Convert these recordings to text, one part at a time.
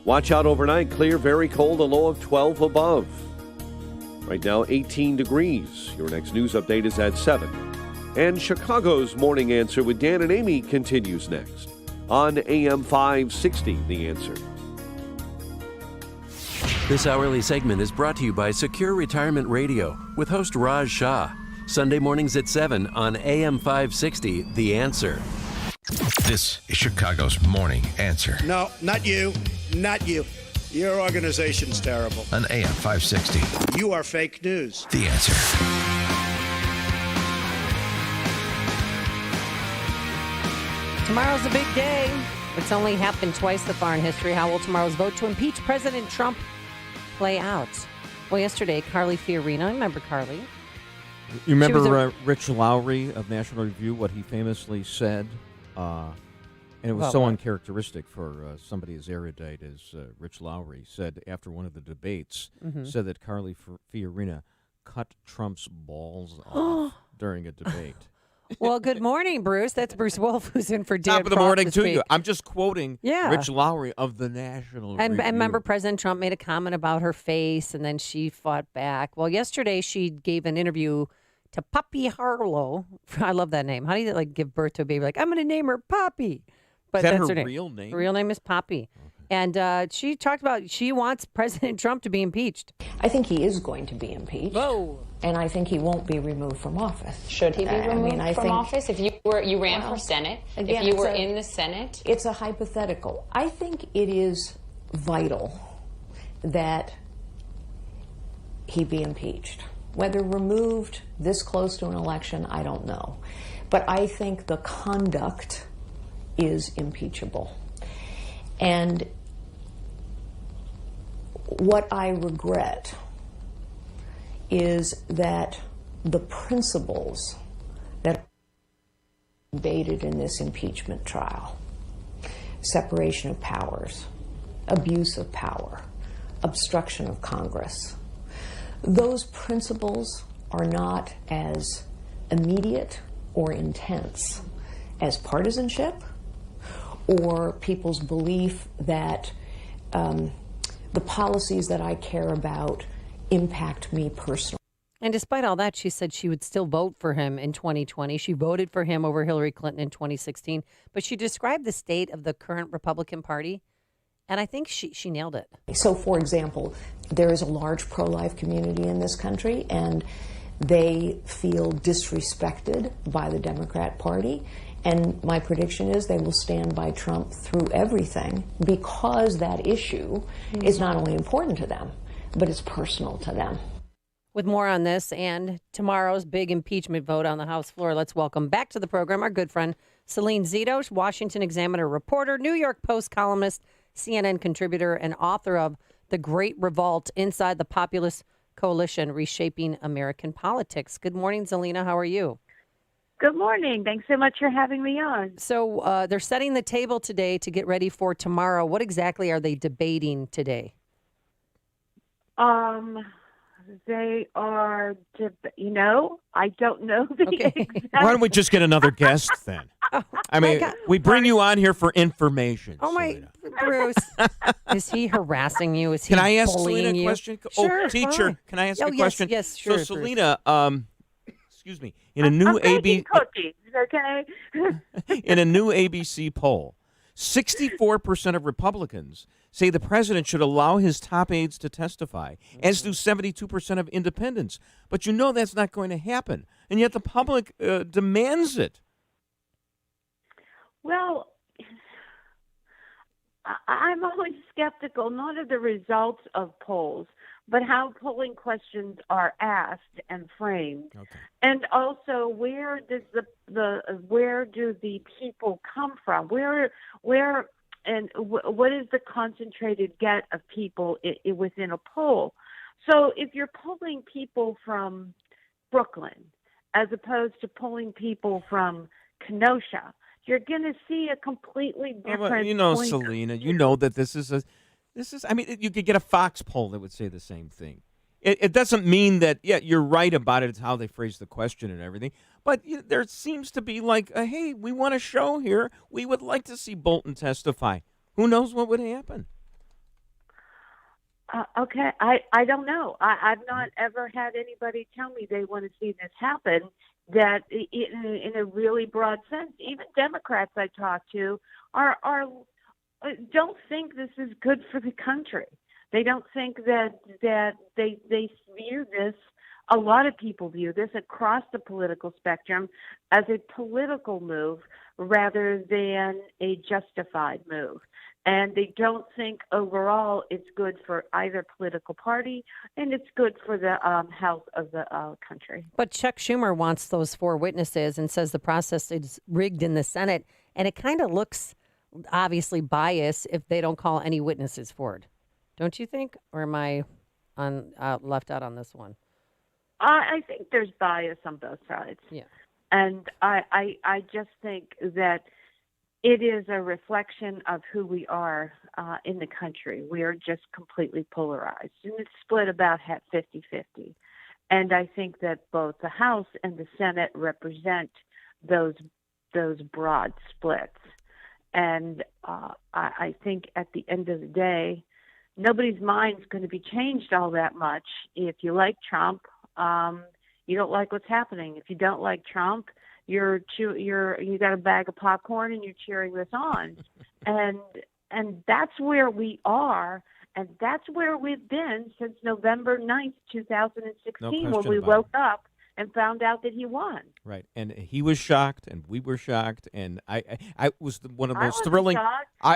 Watch out overnight. Clear, very cold, a low of 12 above. Right now, 18 degrees. Your next news update is at 7. And Chicago's Morning Answer with Dan and Amy continues next on AM 560, The Answer. This hourly segment is brought to you by Secure Retirement Radio with host Raj Shah. Sunday mornings at 7 on AM 560, The Answer. This is Chicago's Morning Answer. No, not you. Not you. Your organization's terrible. On AM 560. You are fake news. The Answer. Tomorrow's a big day. It's only happened twice so far in history. How will tomorrow's vote to impeach President Trump play out? Well, yesterday, Carly Fiorina, remember Carly? You remember Rich Lowry of National Review, what he famously said? And it was so uncharacteristic for somebody as erudite as Rich Lowry. Said after one of the debates, said that Carly Fiorina cut Trump's balls off during a debate. Well, good morning, Bruce. That's Bruce Wolf, who's in for Dan Top of the Proft morning this to week. you. I'm just quoting Rich Lowry of the National Review. And remember, President Trump made a comment about her face, and then she fought back. Well, yesterday she gave an interview to Poppy Harlow. I love that name. How do you give birth to a baby? Like, I'm going to name her Poppy. But is that that's her name. real name? Her real name is Poppy. Okay. And she talked about she wants President Trump to be impeached. I think he is going to be impeached. Whoa. And I think he won't be removed from office. Should he be removed from office? If you ran for Senate, again, if you were in the Senate? It's a hypothetical. I think it is vital that he be impeached. Whether removed this close to an election, I don't know. But I think the conduct is impeachable. And what I regret is that the principles that are debated in this impeachment trial, separation of powers, abuse of power, obstruction of Congress, those principles are not as immediate or intense as partisanship or people's belief that the policies that I care about impact me personally. And despite all that, she said she would still vote for him in 2020. She voted for him over Hillary Clinton in 2016. But she described the state of the current Republican Party, and I think she nailed it. So, for example, there is a large pro-life community in this country, and they feel disrespected by the Democrat Party. And my prediction is they will stand by Trump through everything because that issue is not only important to them, but it's personal to them. With more on this and tomorrow's big impeachment vote on the House floor, let's welcome back to the program our good friend, Salena Zito, Washington Examiner reporter, New York Post columnist, CNN contributor, and author of The Great Revolt Inside the Populist Coalition, Reshaping American Politics. Good morning, Salena. How are you? Good morning. Thanks so much for having me on. So they're setting the table today to get ready for tomorrow. What exactly are they debating today? They are, I don't know the exact. Why don't we just get another guest then? I mean, we bring you on here for information. Oh, my, Bruce. Is he harassing you? Is he Can I ask bullying Salena a you? question? Sure, teacher, fine. can I ask you a Yes, question? yes, sure. So, Salena, excuse me, in a new cookies, okay? in a new ABC poll, 64% of Republicans say the president should allow his top aides to testify, as do 72% of independents. But you know that's not going to happen, and yet the public demands it. Well, I'm always skeptical, not of the results of polls, but how polling questions are asked and framed. Okay. And also, where does where do the people come from? Where and what is the concentrated get of people within a poll? So if you're polling people from Brooklyn as opposed to polling people from Kenosha, you're going to see a completely different. Salena, you know that this is. I mean, you could get a Fox poll that would say the same thing. It doesn't mean that, you're right about it. It's how they phrase the question and everything. But there seems to be hey, we want a show here. We would like to see Bolton testify. Who knows what would happen? Okay, I don't know. I've not ever had anybody tell me they want to see this happen. That in a really broad sense, even Democrats I talk to are don't think this is good for the country. They don't think that they view this. A lot of people view this across the political spectrum as a political move rather than a justified move. And they don't think overall it's good for either political party, and it's good for the health of the country. But Chuck Schumer wants those 4 witnesses and says the process is rigged in the Senate. And it kind of looks obviously biased if they don't call any witnesses forward. Don't you think? Or am I left out on this one? I think there's bias on both sides. Yeah. And I just think that it is a reflection of who we are in the country. We are just completely polarized. And it's split about 50-50. And I think that both the House and the Senate represent those broad splits. And I think at the end of the day, nobody's mind's going to be changed all that much. If you like Trump, you don't like what's happening. If you don't like Trump, you got a bag of popcorn and you're cheering this on. And that's where we are, and that's where we've been since November 9th, 2016, when we woke up and found out that he won. Right, and he was shocked, and we were shocked, and I was one of the most I thrilling.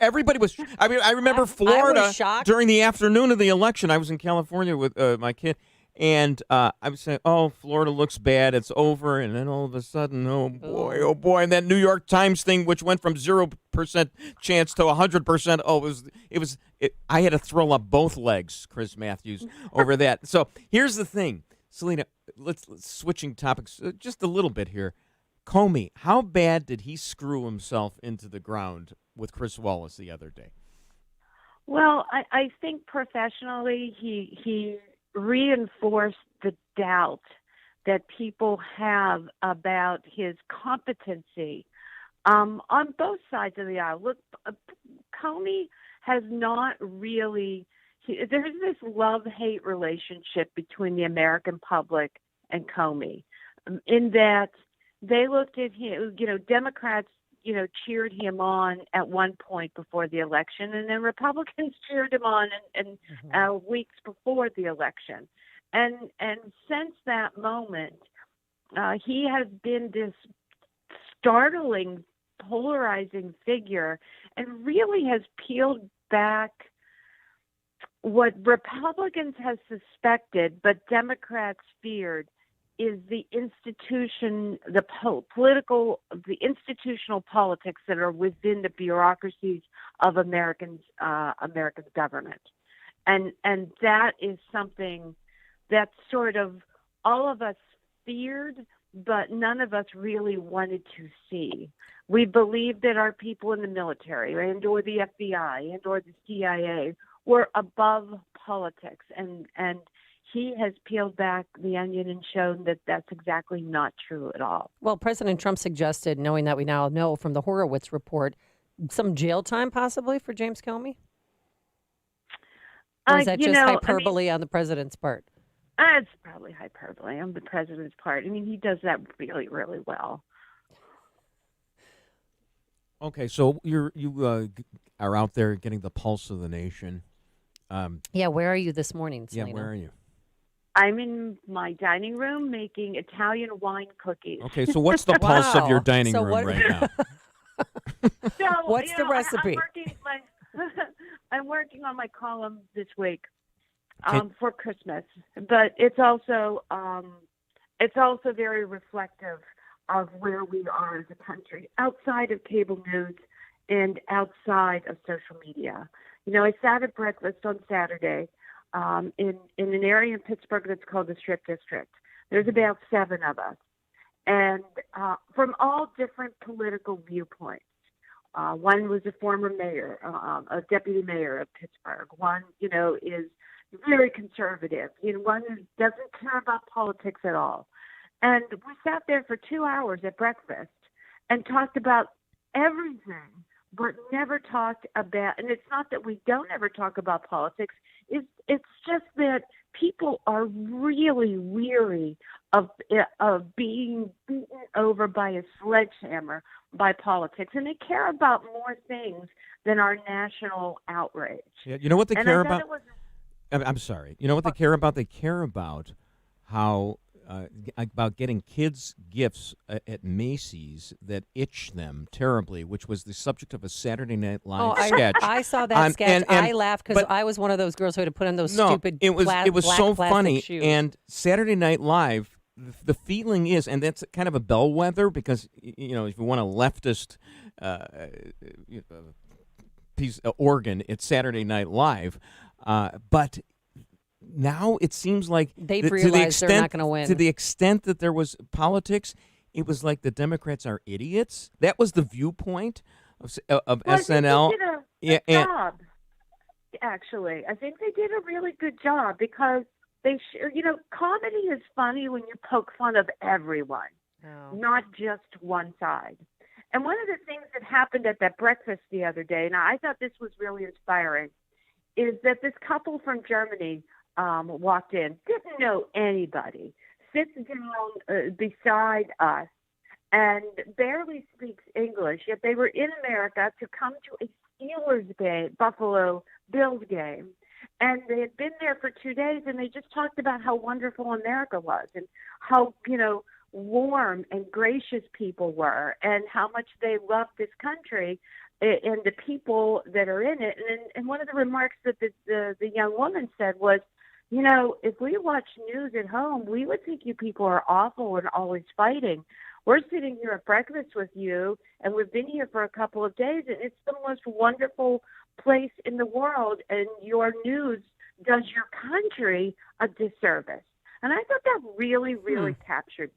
Everybody was. I mean, I remember I Florida was shocked. during the afternoon of the election. I was in California with my kid, and I was saying, "Oh, Florida looks bad. It's over." And then all of a sudden, oh boy, and that New York Times thing, which went from 0% chance to 100%. Oh, it was. I had to throw up both legs, Chris Matthews, over that. So here's the thing. Salena, let's switching topics just a little bit here. Comey, how bad did he screw himself into the ground with Chris Wallace the other day? Well, I think professionally he reinforced the doubt that people have about his competency on both sides of the aisle. Look, Comey has not really... There's this love-hate relationship between the American public and Comey, in that they looked at him, Democrats, cheered him on at one point before the election, and then Republicans cheered him on and weeks before the election. And since that moment, he has been this startling, polarizing figure and really has peeled back what Republicans have suspected, but Democrats feared, is the institutional politics that are within the bureaucracies of American government, and that is something that sort of all of us feared, but none of us really wanted to see. We believed that our people in the military and or the FBI and or the CIA were above politics, and he has peeled back the onion and shown that that's exactly not true at all. Well, President Trump suggested, knowing that we now know from the Horowitz report, some jail time possibly for James Comey? Or is that just hyperbole on the president's part? It's probably hyperbole on the president's part. I mean, he does that really, really well. Okay, so you are out there getting the pulse of the nation. Yeah, where are you this morning, Salena? Yeah, where are you? I'm in my dining room making Italian wine cookies. Okay, so what's the pulse of your dining room right now? So, what's the recipe? I'm working on my column this week for Christmas, but it's also very reflective of where we are as a country, outside of cable news and outside of social media. I sat at breakfast on Saturday in an area in Pittsburgh that's called the Strip District. There's about 7 of us, and from all different political viewpoints. One was a former mayor, a deputy mayor of Pittsburgh. One, is very conservative. One who doesn't care about politics at all. And we sat there for 2 hours at breakfast and talked about everything but never talked about. And it's not that we don't ever talk about politics. It's just that people are really weary of being beaten over by a sledgehammer by politics, and they care about more things than our national outrage. Yeah, you know what they And care I thought about? it was, I'm sorry. You know what they care about? They care about how about getting kids gifts at Macy's that itch them terribly, which was the subject of a Saturday Night Live sketch. I saw that sketch. And I laughed because I was one of those girls who had to put on those stupid it was black so plastic funny. shoes. And Saturday Night Live, the feeling is, and that's kind of a bellwether because if you want a leftist piece of organ, it's Saturday Night Live, but. Now it seems like they've realized they're not going to win. To the extent that there was politics, it was like the Democrats are idiots. That was the viewpoint of SNL. I think they did a good job. Actually, I think they did a really good job because comedy is funny when you poke fun of everyone, not just one side. And one of the things that happened at that breakfast the other day, and I thought this was really inspiring, is that this couple from Germany walked in, didn't know anybody, sits down beside us, and barely speaks English, yet they were in America to come to a Steelers game, Buffalo Bills game, and they had been there for 2 days, and they just talked about how wonderful America was and how, warm and gracious people were and how much they loved this country and the people that are in it. And one of the remarks that the young woman said was, if we watch news at home, we would think you people are awful and always fighting. We're sitting here at breakfast with you, and we've been here for a couple of days, and it's the most wonderful place in the world, and your news does your country a disservice. And I thought that really, really captured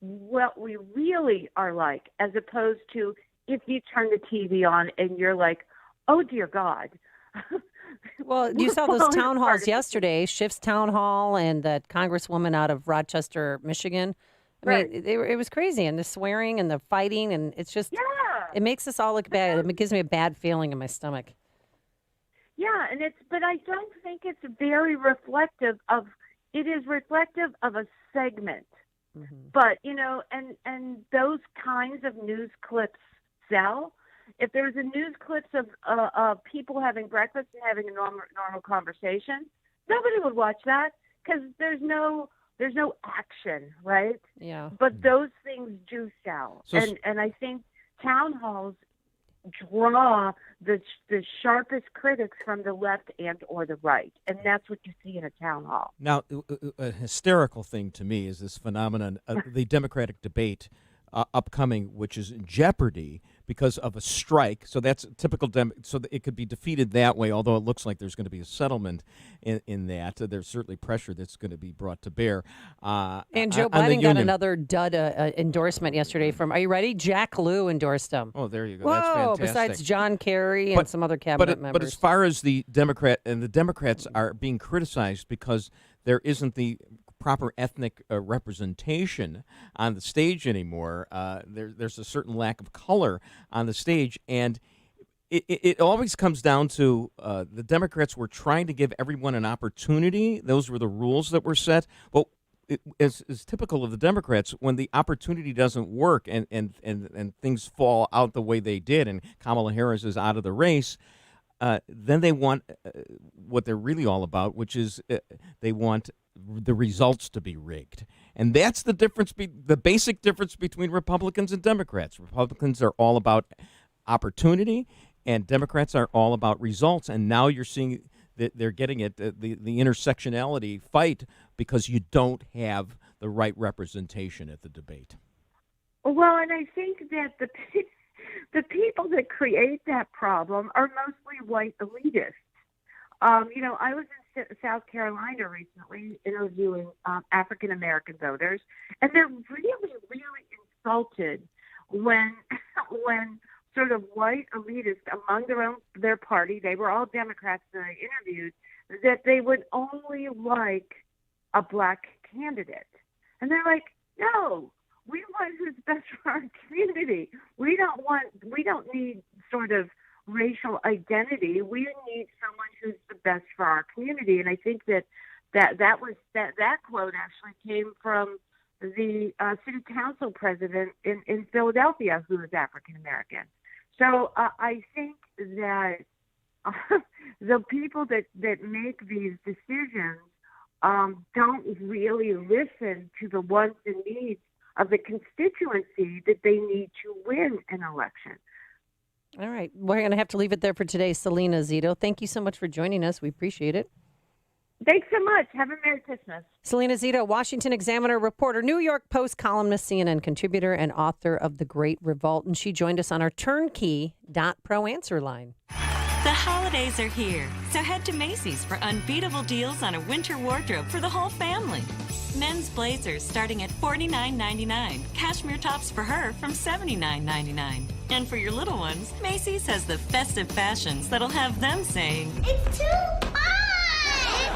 what we really are like, as opposed to if you turn the TV on and you're like, oh, dear God. Well, you saw those town halls yesterday, Schiff's town hall and the congresswoman out of Rochester, Michigan. I mean, it was crazy, and the swearing and the fighting, and it's just, it makes us all look bad. It gives me a bad feeling in my stomach. Yeah, but I don't think it's very reflective of, it is reflective of a segment. Mm-hmm. But, and those kinds of news clips sell. If there's a news clips of people having breakfast and having a normal conversation, nobody would watch that because there's no action, right? Yeah. But those things do sell, and I think town halls draw the sharpest critics from the left and or the right, and that's what you see in a town hall. Now, a hysterical thing to me is this phenomenon of the Democratic debate upcoming, which is in jeopardy because of a strike. So that's typical. So that it could be defeated that way, although it looks like there's going to be a settlement in that. There's certainly pressure that's going to be brought to bear. And Joe Biden got another dud endorsement yesterday from, are you ready? Jack Lew endorsed him. Oh, there you go. Whoa, that's fantastic. besides John Kerry and some other cabinet members. But as far as the Democrats are being criticized because there isn't the proper ethnic representation on the stage anymore. There's a certain lack of color on the stage, and it always comes down to the Democrats were trying to give everyone an opportunity. Those were the rules that were set. But it's typical of the Democrats, when the opportunity doesn't work and things fall out the way they did, and Kamala Harris is out of the race, then they want what they're really all about, which is they want the results to be rigged. And that's the difference, the basic difference between Republicans and Democrats. Republicans are all about opportunity, and Democrats are all about results. And now you're seeing that they're getting it, the intersectionality fight, because you don't have the right representation at the debate. Well, and I think that the people that create that problem are mostly white elitists. I was in South Carolina recently interviewing African American voters, and they're really, really insulted when sort of white elitists among their party, they were all Democrats that I interviewed, that they would only like a black candidate. And they're like, no, We want who's best for our community. We don't need sort of racial identity. We need someone who's the best for our community. And I think that quote actually came from the city council president in Philadelphia, who is African American. So I think that the people that make these decisions don't really listen to the wants and needs of the constituency that they need to win an election. All right. We're going to have to leave it there for today. Salena, Zito, thank you so much for joining us. We appreciate it. Thanks so much. Have a Merry Christmas. Salena Zito, Washington Examiner reporter, New York Post columnist, CNN contributor, and author of The Great Revolt. And she joined us on our turnkey.pro answer line. The holidays are here, so head to Macy's for unbeatable deals on a winter wardrobe for the whole family. Men's blazers starting at $49.99. Cashmere tops for her from $79.99. And for your little ones, Macy's has the festive fashions that'll have them saying, "It's too hot! It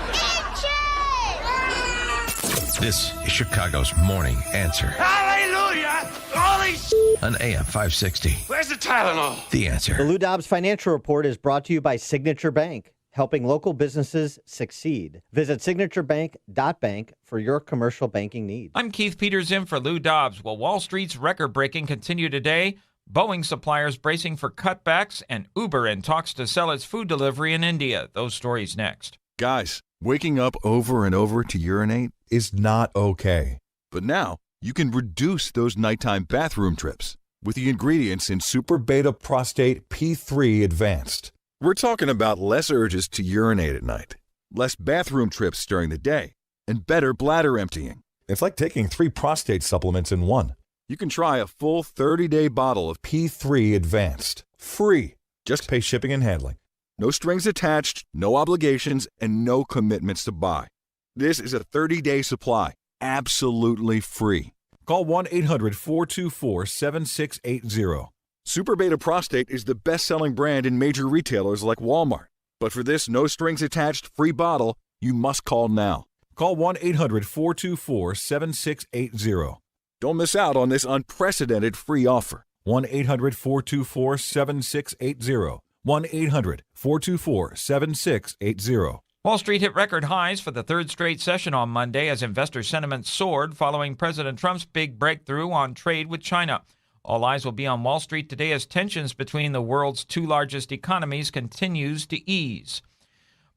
itches!" This is Chicago's Morning Answer. Hallelujah! Holy On AM 560. Where's the Tylenol? The Answer. The Lou Dobbs Financial Report is brought to you by Signature Bank, helping local businesses succeed. Visit signaturebank.bank for your commercial banking needs. I'm Keith Peters in for Lou Dobbs. Well, Wall Street's record-breaking continue today. Boeing suppliers bracing for cutbacks, and Uber in talks to sell its food delivery in India. Those stories next. Guys, waking up over and over to urinate is not okay. But now, you can reduce those nighttime bathroom trips with the ingredients in Super Beta Prostate P3 Advanced. We're talking about less urges to urinate at night, less bathroom trips during the day, and better bladder emptying. It's like taking 3 prostate supplements in one. You can try a full 30-day bottle of P3 Advanced, free. Just pay shipping and handling. No strings attached, no obligations, and no commitments to buy. This is a 30-day supply, absolutely free. Call 1-800-424-7680. Super Beta Prostate is the best-selling brand in major retailers like Walmart. But for this no-strings-attached free bottle, you must call now. Call 1-800-424-7680. Don't miss out on this unprecedented free offer. 1-800-424-7680. 1-800-424-7680. Wall Street hit record highs for the third straight session on Monday as investor sentiment soared following President Trump's big breakthrough on trade with China. All eyes will be on Wall Street today as tensions between the world's two largest economies continues to ease.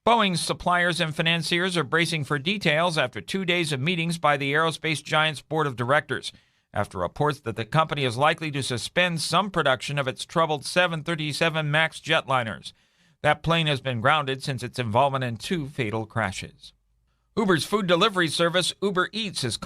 Boeing's suppliers and financiers are bracing for details after 2 days of meetings by the aerospace giant's board of directors, after reports that the company is likely to suspend some production of its troubled 737 MAX jetliners. That plane has been grounded since its involvement in 2 fatal crashes. Uber's food delivery service, Uber Eats, is